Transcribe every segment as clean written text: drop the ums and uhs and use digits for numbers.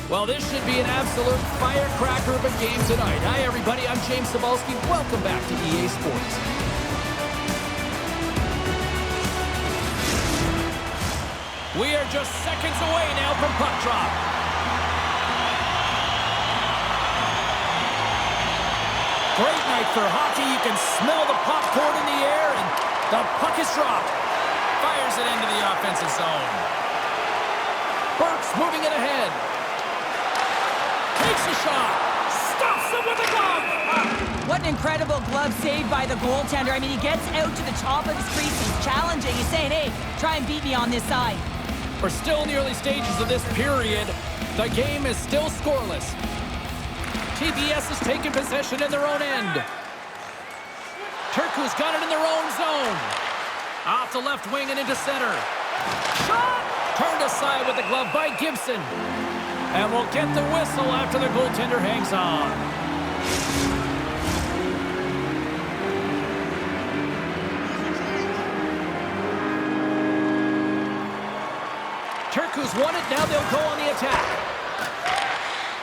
Well, this should be an absolute firecracker of a game tonight. Hi, everybody. I'm James Cebulski. Welcome back to EA Sports. We are just seconds away now from puck drop. Great night for hockey. You can smell the popcorn in the air, and the puck is dropped. Fires it into the offensive zone. Burke's moving it ahead. Takes a shot. Stops him with a glove. What an incredible glove save by the goaltender. I mean, he gets out to the top of his crease. He's challenging. He's saying, hey, try and beat me on this side. We're still in the early stages of this period. The game is still scoreless. TPS has taken possession in their own end. Turku's got it in their own zone. Off the left wing and into center. Shot! Turned aside with the glove by Gibson. And we'll get the whistle after the goaltender hangs on. Turku's won it. Now they'll go on the attack.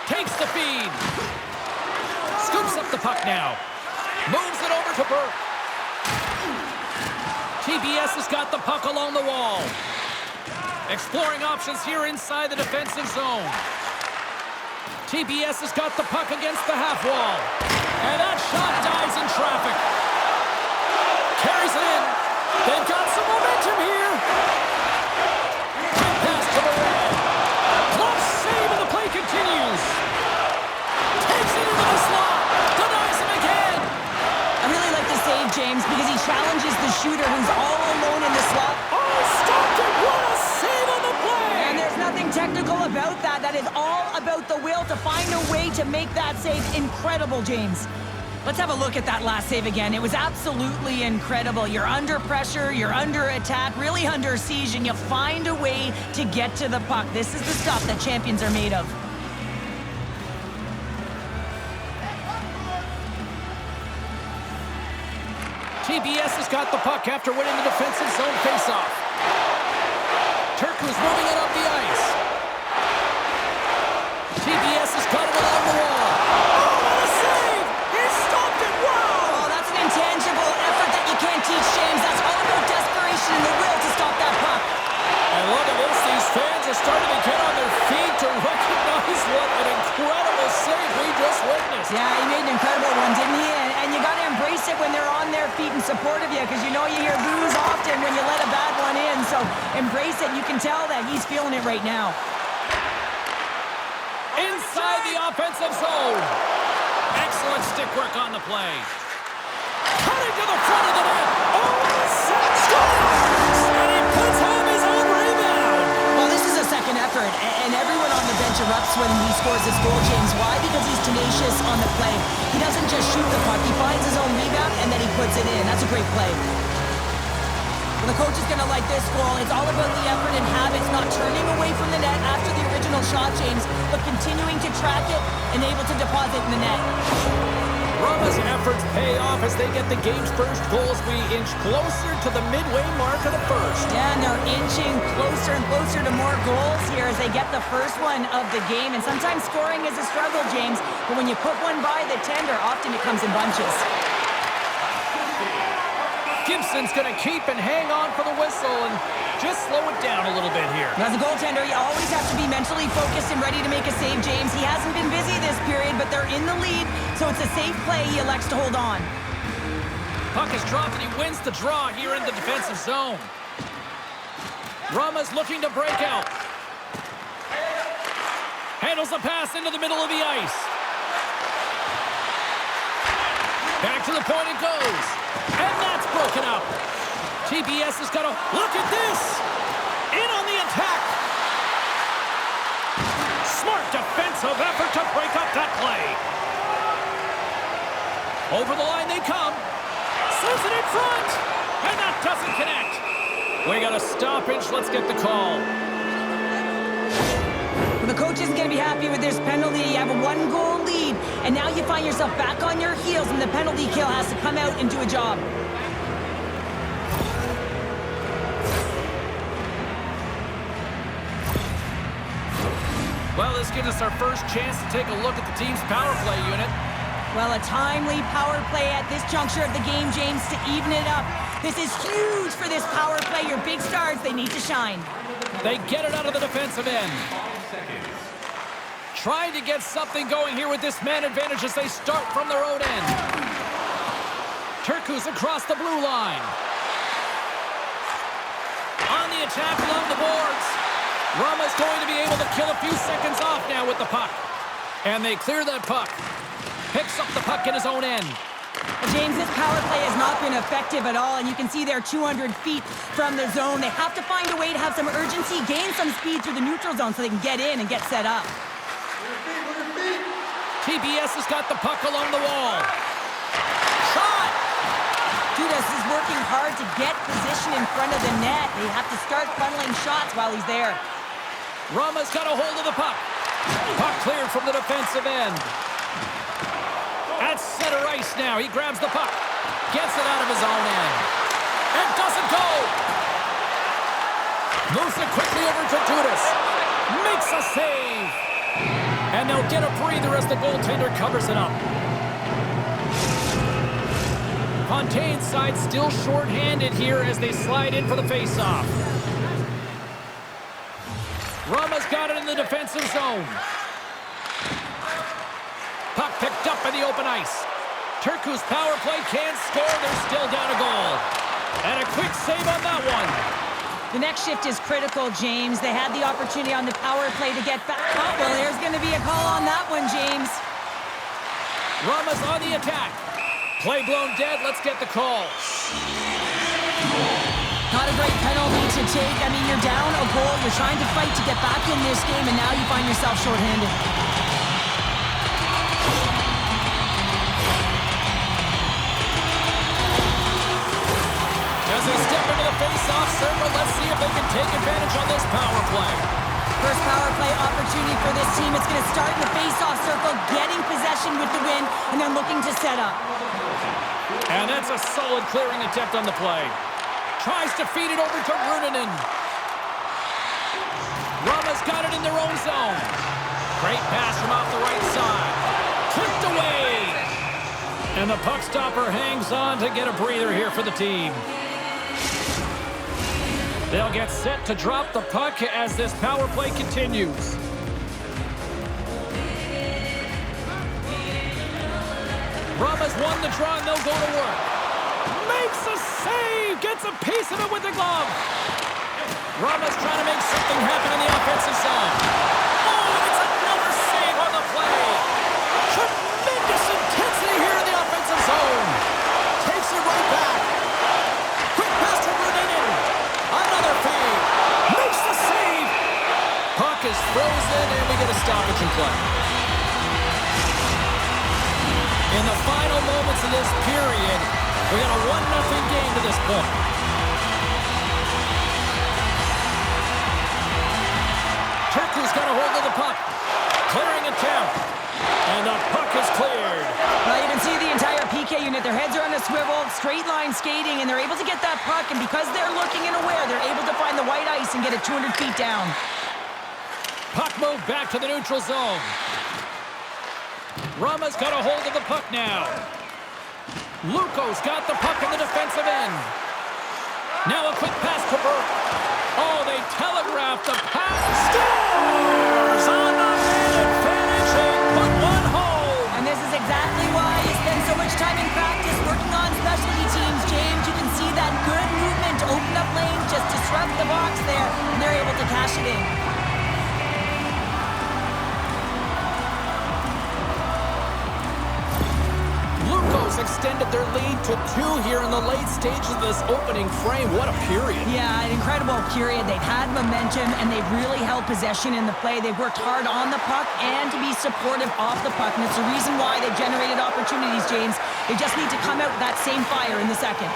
Takes the feed. Scoops up the puck now. Moves it over to Burke. TPS has got the puck along the wall. Exploring options here inside the defensive zone. TPS has got the puck against the half wall. And that shot dives in traffic. Carries it in. They've got some momentum here. Pass to Morand. Glove save and the play continues. Takes it into the slot. Denies him again. I really like the save, James, because he challenges the shooter who's all alone in the slot. Oh, stopped it. What a save on the play. And there's nothing technical about that. That is all about the will to find a way to make that save incredible, James. Let's have a look at that last save again. It was absolutely incredible. You're under pressure, you're under attack, really under siege, and you find a way to get to the puck. This is the stuff that champions are made of. TPS has got the puck after winning the defensive zone faceoff. Turku's moving it up the ice. TPS has got it along the wall. Oh, what a save! He stopped it! Wow! Oh, that's an intangible effort that you can't teach, James. That's all about desperation and the will to stop that puck. And look at this. These fans are starting to get on their feet to recognize what an incredible save we just witnessed. Yeah, he made an incredible one, didn't he? And you got to embrace it when they're on their feet in support of you, because you know you hear boos often when you let a bad one in. So embrace it. You can tell that he's feeling it right now. Inside the offensive zone. Excellent stick work on the play. Cutting to the front of the net. Oh, scores! And he puts home his own rebound. Well, this is a second effort, and everyone on the bench erupts when he scores this goal, James. Why? Because he's tenacious on the play. He doesn't just shoot the puck. He finds his own rebound, and then he puts it in. That's a great play. Well, the coach is going to like this goal. It's all about the effort and habits, not turning away from the net after the original shot, James, but continuing to track it and able to deposit in the net. Rauma's efforts pay off as they get the game's first goals. We inch closer to the midway mark of the first. Yeah, and they're inching closer and closer to more goals here as they get the first one of the game. And sometimes scoring is a struggle, James, but when you put one by the tender, often it comes in bunches. Gibson's going to keep and hang on for the whistle and just slow it down a little bit here. As a goaltender, you always have to be mentally focused and ready to make a save, James. He hasn't been busy this period, but they're in the lead, so it's a safe play. He elects to hold on. Puck is dropped and he wins the draw here in the defensive zone. Rauma's looking to break out. Handles the pass into the middle of the ice. Back to the point it goes. And that's broken up. TPS has got to look at this. In on the attack. Smart defensive effort to break up that play. Over the line they come. Sends it in front. And that doesn't connect. We got a stoppage. Let's get the call. Well, the coach isn't going to be happy with this penalty. You have a one-goal lead, and now you find yourself back on your heels, and the penalty kill has to come out and do a job. Well, this gives us our first chance to take a look at the team's power play unit. Well, a timely power play at this juncture of the game, James, to even it up. This is huge for this power play. Your big stars, they need to shine. They get it out of the defensive end. Trying to get something going here with this man advantage as they start from their own end. Turku's across the blue line. On the attack along the boards. Rauma's going to be able to kill a few seconds off now with the puck. And they clear that puck. Picks up the puck in his own end. James, this power play has not been effective at all, and you can see they're 200 feet from the zone. They have to find a way to have some urgency, gain some speed through the neutral zone so they can get in and get set up. TPS has got the puck along the wall. Shot! Judas is working hard to get position in front of the net. They have to start funneling shots while he's there. Rauma's got a hold of the puck. Puck cleared from the defensive end. At center ice now. He grabs the puck. Gets it out of his own end. It doesn't go. Moves it quickly over to Judas. Makes a save. And they'll get a breather as the goaltender covers it up. Fontaine's side still short-handed here as they slide in for the face-off. Rauma's got it in the defensive zone. Puck picked up in the open ice. Turku's power play can't score. They're still down a goal. And a quick save on that one. The next shift is critical, James. They had the opportunity on the power play to get back. Oh, well, there's going to be a call on that one, James. Rauma's on the attack. Play blown dead. Let's get the call. Not a great penalty to take. I mean, you're down a goal. You're trying to fight to get back in this game, and now you find yourself shorthanded. As they step into the face-off circle, let's see if they can take advantage on this power play. First power play opportunity for this team. It's going to start in the face-off circle, getting possession with the win, and then looking to set up. And that's a solid clearing attempt on the play. Tries to feed it over to Runanen. Rauma's got it in their own zone. Great pass from off the right side. Clipped away. And the puck stopper hangs on to get a breather here for the team. They'll get set to drop the puck as this power play continues. Rauma's won the draw and they'll go to work. Makes a save! Gets a piece of it with the glove. Rauma's trying to make something happen in the offensive zone. Oh, and it's another save on the play. Tremendous intensity here in the offensive zone. Takes it right back. Quick pass to Runanen. Another fade. Makes the save. Puck is frozen and we get a stoppage in play. In the final moments of this period, we got a 1-0 game to this point. Turku's got a hold of the puck. Clearing attempt. And the puck is cleared. Well, you can see the entire PK unit. Their heads are on a swivel, straight line skating, and they're able to get that puck. And because they're looking and aware, they're able to find the white ice and get it 200 feet down. Puck moved back to the neutral zone. Rauma's got a hold of the puck now. Lukko's got the puck in the defensive end. Now a quick pass to Burke. Oh, they telegraphed the pass. Scores on the man advantage and put one home. And this is exactly why you spend so much time in practice working on specialty teams, James. You can see that good movement to open up lanes, just disrupt the box there, and they're able to cash it in. Lukko's extended their lead to 2 here in the late stages of this opening frame. What a period. Yeah, an incredible period. They've had momentum, and they've really held possession in the play. They've worked hard on the puck and to be supportive off the puck, and it's the reason why they've generated opportunities, James. They just need to come out with that same fire in the second.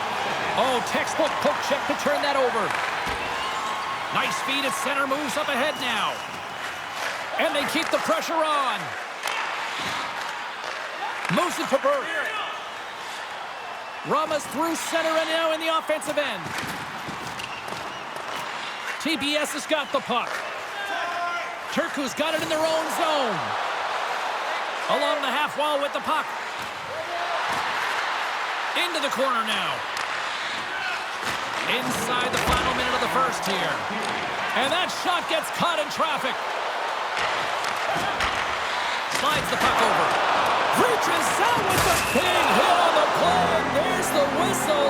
Oh, textbook poke check to turn that over. Nice feed at center, moves up ahead now. And they keep the pressure on. Moves it to Burke. Rauma's through center and now in the offensive end. TPS has got the puck. Turku's got it in their own zone. Along the half wall with the puck. Into the corner now. Inside the final minute of the first here. And that shot gets caught in traffic. Slides the puck over. Reaches out with the big hit on the play. There's the whistle.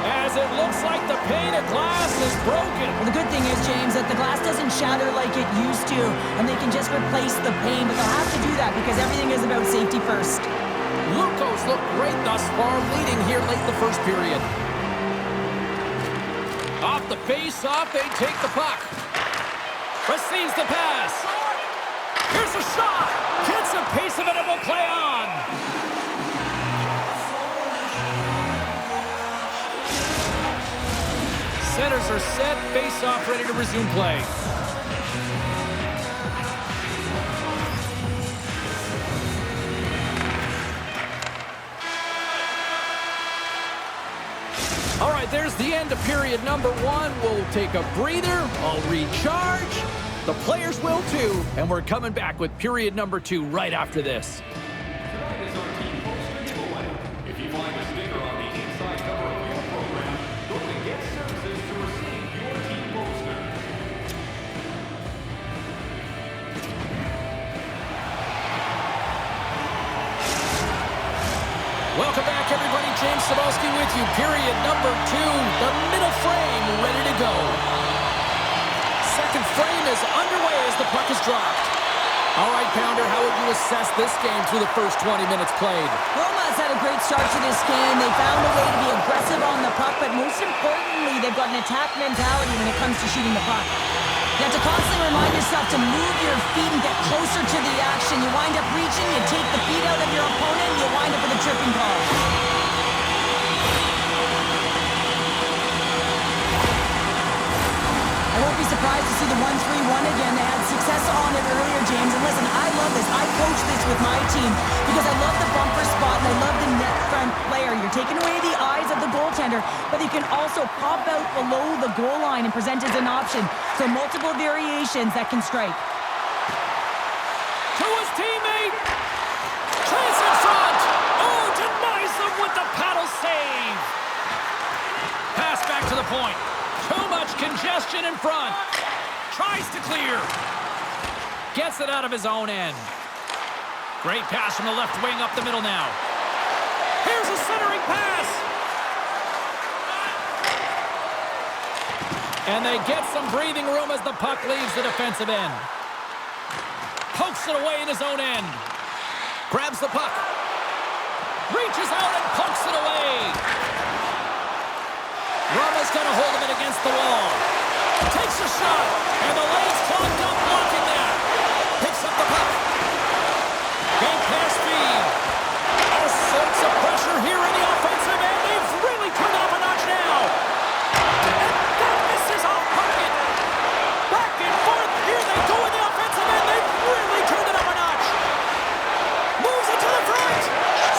As it looks like the pane of glass is broken. Well, the good thing is, James, that the glass doesn't shatter like it used to, and they can just replace the pane, but they'll have to do that because everything is about safety first. Lukko's looked great thus far, leading here late in the first period. Off the face-off, they take the puck. Receives the pass. Here's a shot. Gets a piece of it and will play on. Centers are set, face-off ready to resume play. All right, there's the end of period number 1. We'll take a breather. I'll recharge. The players will too. And we're coming back with period number 2 right after this. Tonight is our team poster giveaway. If you find a sticker on the inside cover of your program, go to Get Services to receive your team poster. Welcome back, everybody. James Cebulski with you. Period number 2. The middle frame ready to go. Second frame is underway as the puck is dropped. All right, Pounder, how would you assess this game through the first 20 minutes played? Roma's had a great start to this game. They found a way to be aggressive on the puck, but most importantly, they've got an attack mentality when it comes to shooting the puck. You have to constantly remind yourself to move your feet and get closer to the action. You wind up reaching, you take the feet out of your opponent, and you wind up with a tripping call. I won't be surprised to see the 1-3-1 again. They had success on it earlier, James. And listen, I love this. I coach this with my team because I love the bumper spot and I love the net front player. You're taking away the eyes of the goaltender, but you can also pop out below the goal line and present as an option for multiple variations that can strike. To his teammate. Chase in front. Oh, denies him with the paddle save. Pass back to the point. Too much congestion in front. Tries to clear. Gets it out of his own end. Great pass from the left wing up the middle now. Here's a centering pass. And they get some breathing room as the puck leaves the defensive end. Pokes it away in his own end. Grabs the puck. Reaches out and pokes it away. Rauma's got a hold of it against the wall. Takes a shot, and the lane's clogged up, blocking that. Picks up the puck. Game pass speed. All sorts of pressure here in the offensive end. They've really turned off a notch now. And that misses off pocket. Back and forth. Here they go in the offensive end. They've really turned it up a notch. Moves it to the front.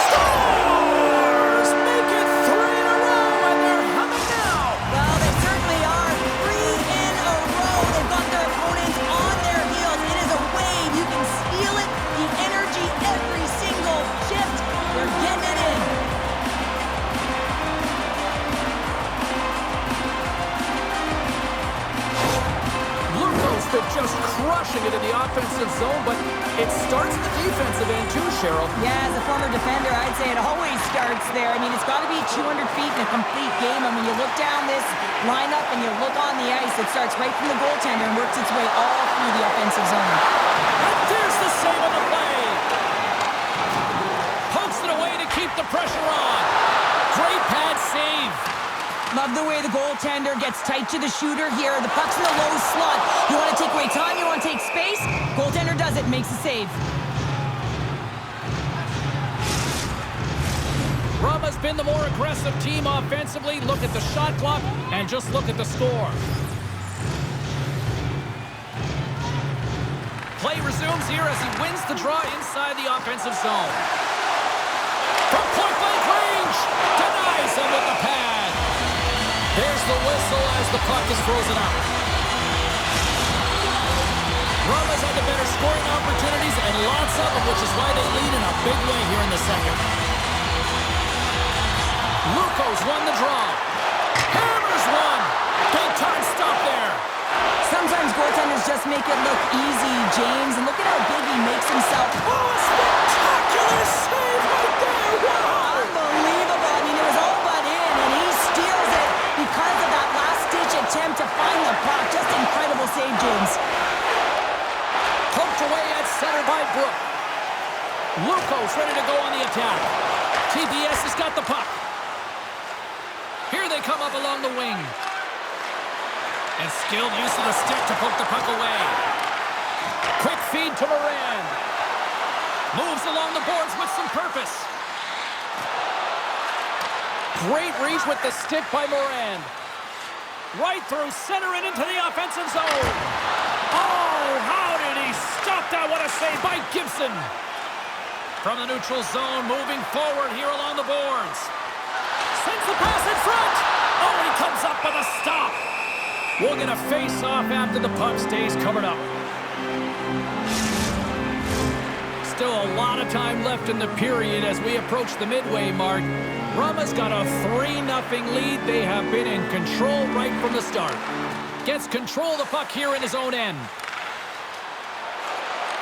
Scores! Make it 3 in a row, and they're humming now. Well, they certainly are. 3 in a row. They've got their opponents on their heels. It is a wave. You can feel it. The energy every single shift. They're getting it in. Lukko's been just crushing it in the offensive zone, but it starts in the defensive end too, Cheryl. Yeah, as a former defender, I'd say it always starts there. I mean, it's got to be 200 feet in a complete game. And when you look down this lineup and you look on the ice, it starts right from the goaltender and works its way all through the offensive zone. And there's the save on the play. Pokes it away to keep the pressure on. Great pad save. Love the way the goaltender gets tight to the shooter here. The puck's in the low slot. You want to take away time, you want to take space. Goaltender does it, makes a save. Rauma's been the more aggressive team offensively. Look at the shot clock and just look at the score. Play resumes here as he wins the draw inside the offensive zone. From point-blank range, denies him with the pad. There's the whistle as the puck is frozen up. Rauma's had the better scoring opportunities and lots of them, which is why they lead in a big way here in the second. Lukko's won the draw. Hammers one. Big time stop there. Sometimes goaltenders just make it look easy, James. And look at how big he makes himself. Oh, a spectacular save right there. Wow. Unbelievable. I mean, it was all but in, and he steals it because of that last-ditch attempt to find the puck. Just incredible save, James. Poked away at center by Burke. Lukko's ready to go on the attack. TPS has got the puck. Here they come up along the wing. And skilled use of the stick to poke the puck away. Quick feed to Morand. Moves along the boards with some purpose. Great reach with the stick by Morand. Right through center and into the offensive zone. Oh, how did he stop that? What a save by Gibson. From the neutral zone, moving forward here along the boards. Sends the pass in front. Oh, he comes up with a stop. We'll get a face-off after the puck stays covered up. Still a lot of time left in the period as we approach the midway mark. Rauma's got a 3-0 lead. They have been in control right from the start. Gets control of the puck here in his own end.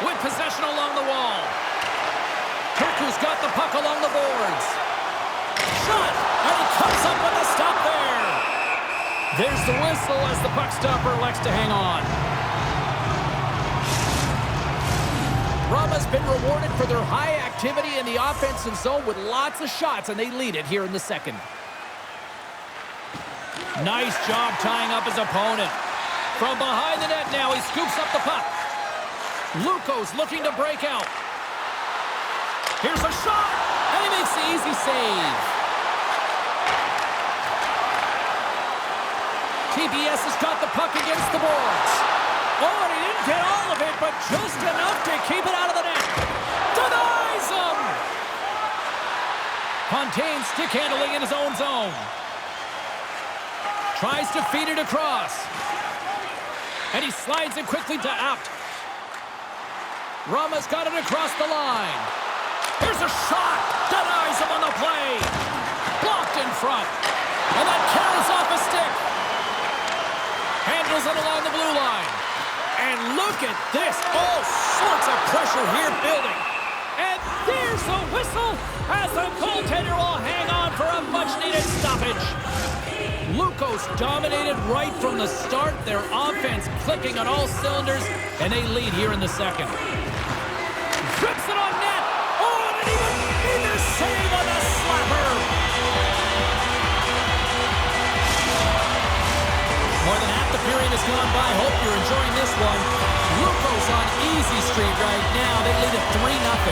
With possession along the wall. Turku's got the puck along the boards. Shot! And he comes up with a stop there. There's the whistle as the puck stopper elects to hang on. Rauma's been rewarded for their high activity in the offensive zone with lots of shots, and they lead it here in the second. Nice job tying up his opponent. From behind the net now, he scoops up the puck. Lukko's looking to break out. Here's a shot, and he makes the easy save. TPS has got the puck against the boards. Oh, and he didn't get all of it, but just enough to keep it out of the net. Denies him! Fontaine stick handling in his own zone. Tries to feed it across. And he slides it quickly to Apt. Rauma's got it across the line. Here's a shot. Denies him on the play. Blocked in front. And that carries off a stick. Handles it along the blue line. And look at this. All sorts of pressure here building. And there's the whistle as the goaltender will hang on for a much-needed stoppage. Lukko's dominated right from the start. Their offense clicking on all cylinders, and they lead here in the second. Drips it on net. Oh, and even bigger save on the slapper. More than half the period has gone by. Hope you're enjoying this one. Lukko's on easy street right now. They lead at 3-0.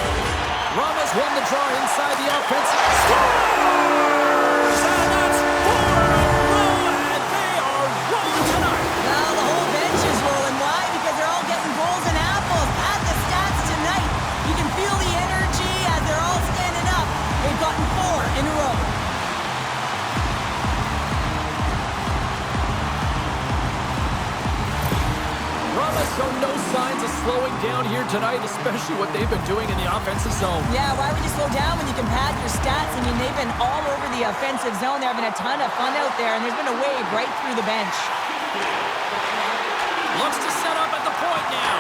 Rauma's won the draw inside the offensive. Scores! And that's 4 in a row, and they are rolling tonight. Well, the whole bench is rolling. Why? Because they're all getting goals and apples. At the stats tonight, you can feel the energy as they're all standing up. They've gotten 4 in a row. Rauma's shown no signs of slowing down here tonight, especially what they've been doing in the offensive zone. Yeah, why would you slow down when you can pad your stats? I mean, they've been all over the offensive zone. They're having a ton of fun out there, and there's been a wave right through the bench. Looks to set up at the point now.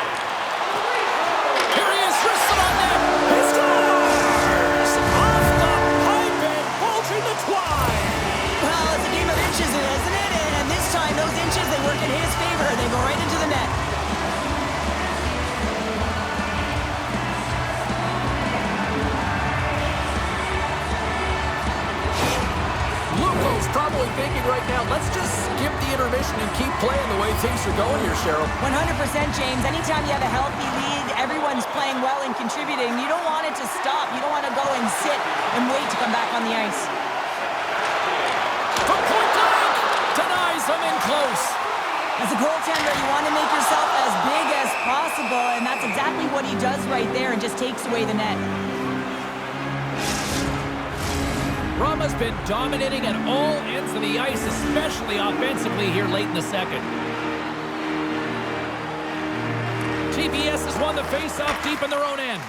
Here he is, wrists it on net. He scores! Off the pipe and bulging the twine. Well, it's a game of inches, isn't it? And this time, those inches, they work in his favor. They go right into the net. Lukko's probably thinking right now, let's just skip the intermission and keep playing the way things are going here, Cheryl. 100%, James. Anytime you have a healthy lead, everyone's playing well and contributing. You don't want it to stop. You don't want to go and sit and wait to come back on the ice. From point blank, denies him in close. As a goaltender, you want to make yourself as big as possible, and that's exactly what he does right there and just takes away the net. Rauma's been dominating at all ends of the ice, especially offensively here late in the second. TPS has won the face-off deep in their own end.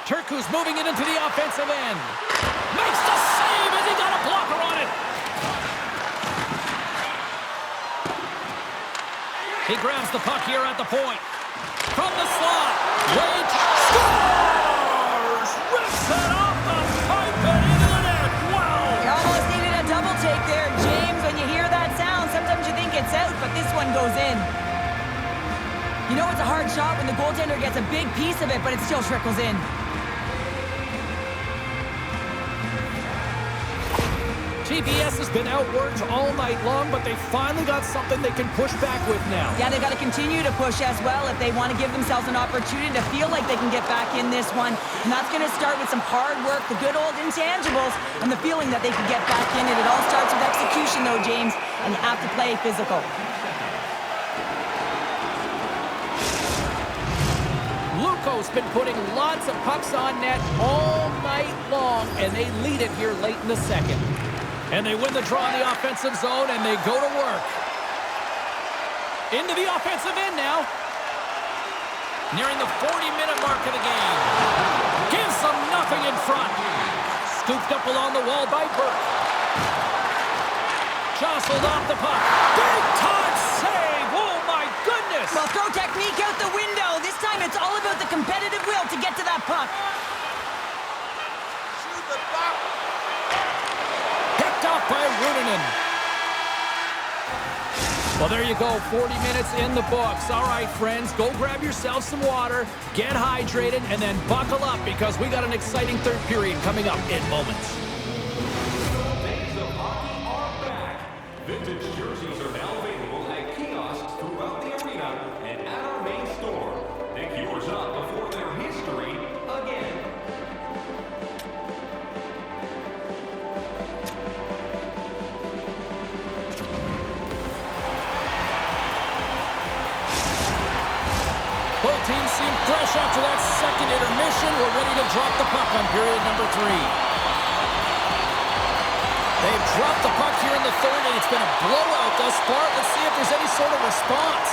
Turku's moving it into the offensive end. Makes the save as he got a blocker on it. He grabs the puck here at the point. From the slot. Wait. Scores! Rips it off the pipe and into the net. Wow! You almost needed a double take there, James. When you hear that sound, sometimes you think it's out, but this one goes in. You know it's a hard shot when the goaltender gets a big piece of it, but it still trickles in. TPS has been outworked all night long, but they finally got something they can push back with now. Yeah, they got to continue to push as well if they want to give themselves an opportunity to feel like they can get back in this one. And that's going to start with some hard work, the good old intangibles, and the feeling that they can get back in it. It all starts with execution, though, James, and you have to play physical. Lukko's been putting lots of pucks on net all night long, and they lead it here late in the second. And they win the draw in the offensive zone, and they go to work. Into the offensive end now. Nearing the 40-minute mark of the game. Gives them nothing in front. Scooped up along the wall by Burke. Jostled off the puck. Big-time save! Oh, my goodness! Well, throw technique out the window. This time it's all about the competitive will to get to that puck. Off by Runanen. Well, there you go. 40 minutes in the books. All right, friends, go grab yourself some water, get hydrated, and then buckle up because we got an exciting third period coming up in moments. The days of hockey are back. Vintage jerseys are now available at kiosks throughout the arena and at our main store. Pick yours up before their history again. Both teams seem fresh after that second intermission. We're ready to drop the puck on period number 3. They've dropped the puck here in the third, and it's been a blowout thus far. Let's see if there's any sort of response.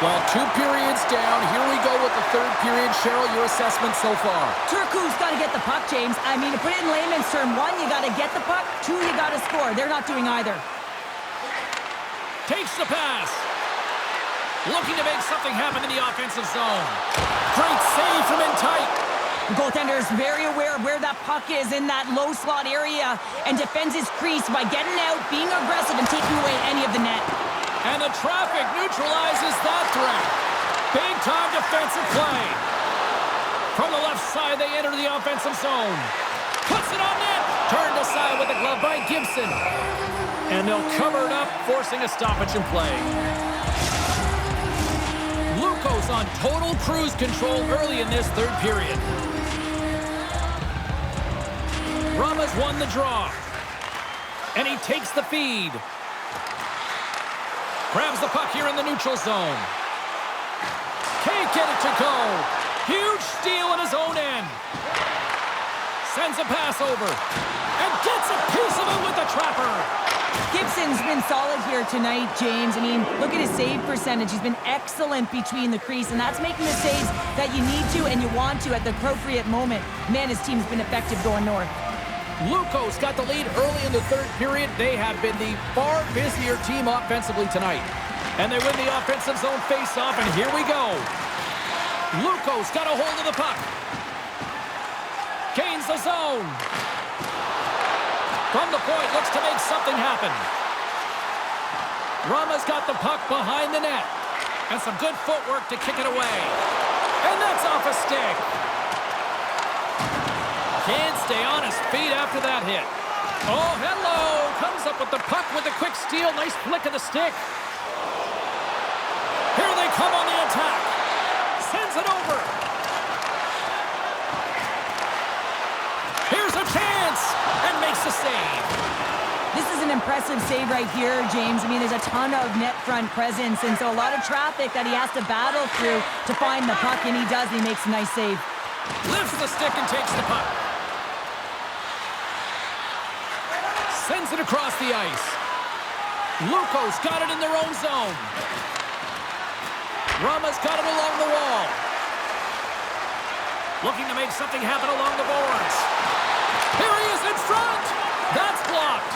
Well, 2 periods down. Here we go with the third period. Cheryl, your assessment so far? Turku's got to get the puck, James. I mean, to put it in layman's term, 1, you got to get the puck. 2, you got to score. They're not doing either. Takes the pass. Looking to make something happen in the offensive zone. Great save from in tight. The goaltender is very aware of where that puck is in that low slot area and defends his crease by getting out, being aggressive, and taking away any of the net. And the traffic neutralizes that threat. Big-time defensive play. From the left side, they enter the offensive zone. Puts it on net. Turned aside with the glove by Gibson. And they'll cover it up, forcing a stoppage in play. Lukko's on total cruise control early in this third period. Rauma's won the draw. And he takes the feed. Grabs the puck here in the neutral zone. Can't get it to go. Huge steal in his own end. Sends a pass over. And gets a piece of it with the trapper. Gibson's been solid here tonight, James. I mean, look at his save percentage. He's been excellent between the crease, and that's making the saves that you need to and you want to at the appropriate moment. Man, his team's been effective going north. Lukko's got the lead early in the third period. They have been the far busier team offensively tonight. And they win the offensive zone face-off, and here we go. Lukko's got a hold of the puck. Gains the zone. From the point, looks to make something happen. Rauma's got the puck behind the net. And some good footwork to kick it away. And that's off a stick. Can't stay on his feet after that hit. Oh, hello. Comes up with the puck with a quick steal. Nice flick of the stick. Here they come on the attack. Sends it over. Here's a chance. And makes the save. This is an impressive save right here, James. I mean, there's a ton of net front presence, and so a lot of traffic that he has to battle through to find the puck, and he does. He makes a nice save. Lifts the stick and takes the puck. Sends it across the ice. Lukko's got it in their own zone. Rauma's got it along the wall. Looking to make something happen along the boards. Here he is in front. That's blocked.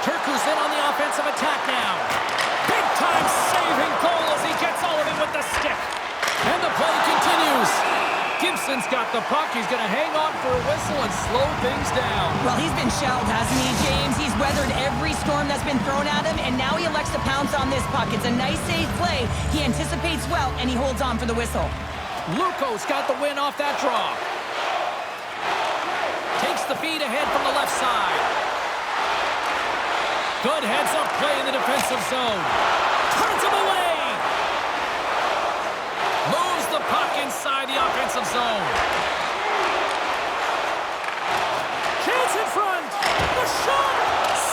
Turku's in on the offensive attack now. Big-time saving goal as he gets all of it with the stick. And the play continues. Gibson's got the puck. He's going to hang on for a whistle and slow things down. Well, he's been shelled, hasn't he, James? He's weathered every storm that's been thrown at him, and now he elects to pounce on this puck. It's a nice, safe play. He anticipates well, and he holds on for the whistle. Lukko's got the win off that draw. Takes the feed ahead from the left side. Good heads-up play in the defensive zone. Turns him away. Moves the puck inside the offensive zone. Chance in front. The shot.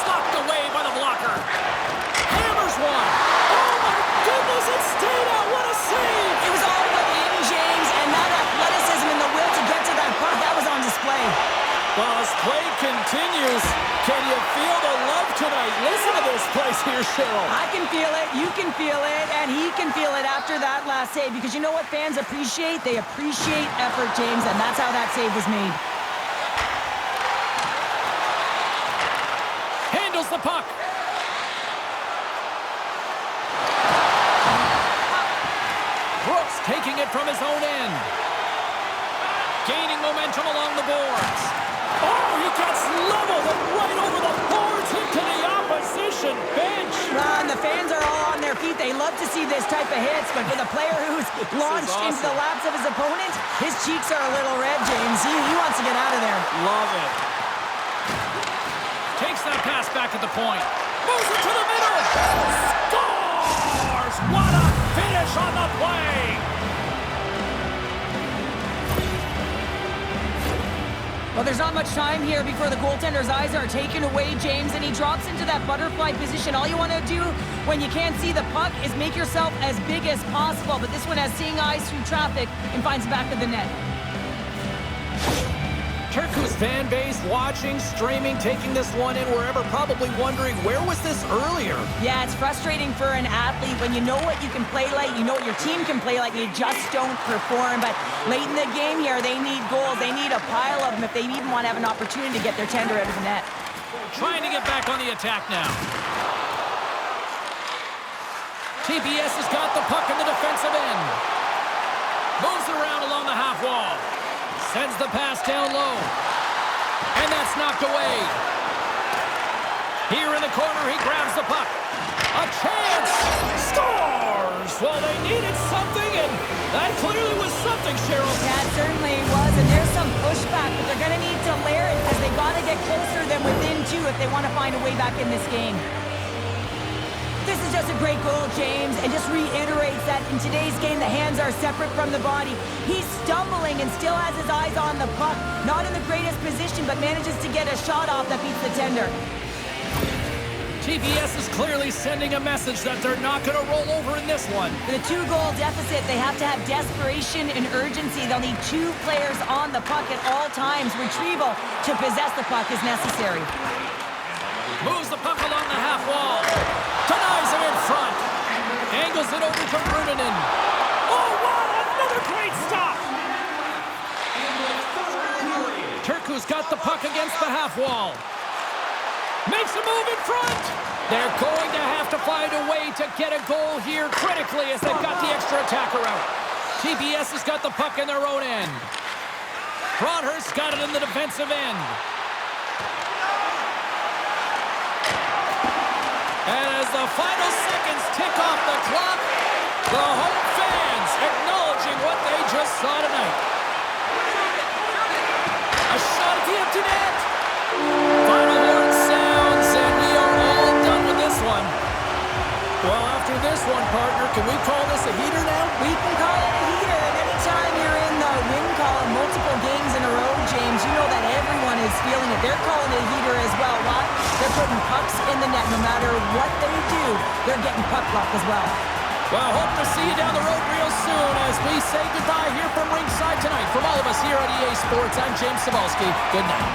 Stopped away by the blocker. Hammers one. Oh, my goodness, it stayed out. What a save. It was all but in, James, and that athleticism and the will to get to that puck, that was on display. Well, as play continues, can you feel the love tonight? Listen to this place here, Cheryl. I can feel it, you can feel it, and he can feel it after that last save, because you know what fans appreciate? They appreciate effort, James, and that's how that save was made. Handles the puck. Brooks taking it from his own end. Gaining momentum along the boards. Oh, he gets leveled and right over the boards into the opposition bench. And the fans are all on their feet. They love to see this type of hits, but for the player who's launched into the laps of his opponent, his cheeks are a little red, James. He wants to get out of there. Love it. Takes that pass back at the point. Moves it to the middle. Scores! What a finish on the play! Well, there's not much time here before the goaltender's eyes are taken away, James, and he drops into that butterfly position. All you want to do when you can't see the puck is make yourself as big as possible, but this one has seeing eyes through traffic and finds the back of the net. Turku's fan base watching, streaming, taking this one in wherever, probably wondering, where was this earlier? Yeah, it's frustrating for an athlete when you know what you can play like, you know what your team can play like, you just don't perform. But late in the game here, they need goals. They need a pile of them if they even want to have an opportunity to get their tender out of the net. Trying to get back on the attack now. TPS has got the puck in the defensive end. Moves around along the half wall. Sends the pass down low. And that's knocked away. Here in the corner, he grabs the puck. A chance! Scores! Well, they needed something, and that clearly was something, Cheryl. Yeah, it certainly was, and there's some pushback, but they're going to need to layer it because they got to get closer than within two if they want to find a way back in this game. This is just a great goal, James, and just reiterates that in today's game, the hands are separate from the body. He's stumbling and still has his eyes on the puck. Not in the greatest position, but manages to get a shot off that beats the tender. TPS is clearly sending a message that they're not going to roll over in this one. With a 2-goal deficit, they have to have desperation and urgency. They'll need 2 players on the puck at all times. Retrieval to possess the puck is necessary. Moves the puck along the half wall. Denies him in front. Angles it over to Brunanen. Oh, wow! Another great stop! Turku's got the puck against the half wall. Makes a move in front. They're going to have to find a way to get a goal here critically as they've got the extra attacker out. TPS has got the puck in their own end. Broadhurst's got it in the defensive end. And as the final seconds tick off the clock, the home fans acknowledging what they just saw tonight. A shot at the empty net. Final horn sounds, and we are all done with this one. Well, after this one, partner, can we call this a heater now? We can call it a heater, and anytime you're in the win column multiple games in a row, James, you know that everyone is feeling it. They're calling it a heater as well. Why? They're putting pucks in the net. No matter what they do, they're getting puck luck as well. Well, hope to see you down the road real soon as we say goodbye here from ringside tonight. From all of us here at EA Sports, I'm James Cybulski. Good night.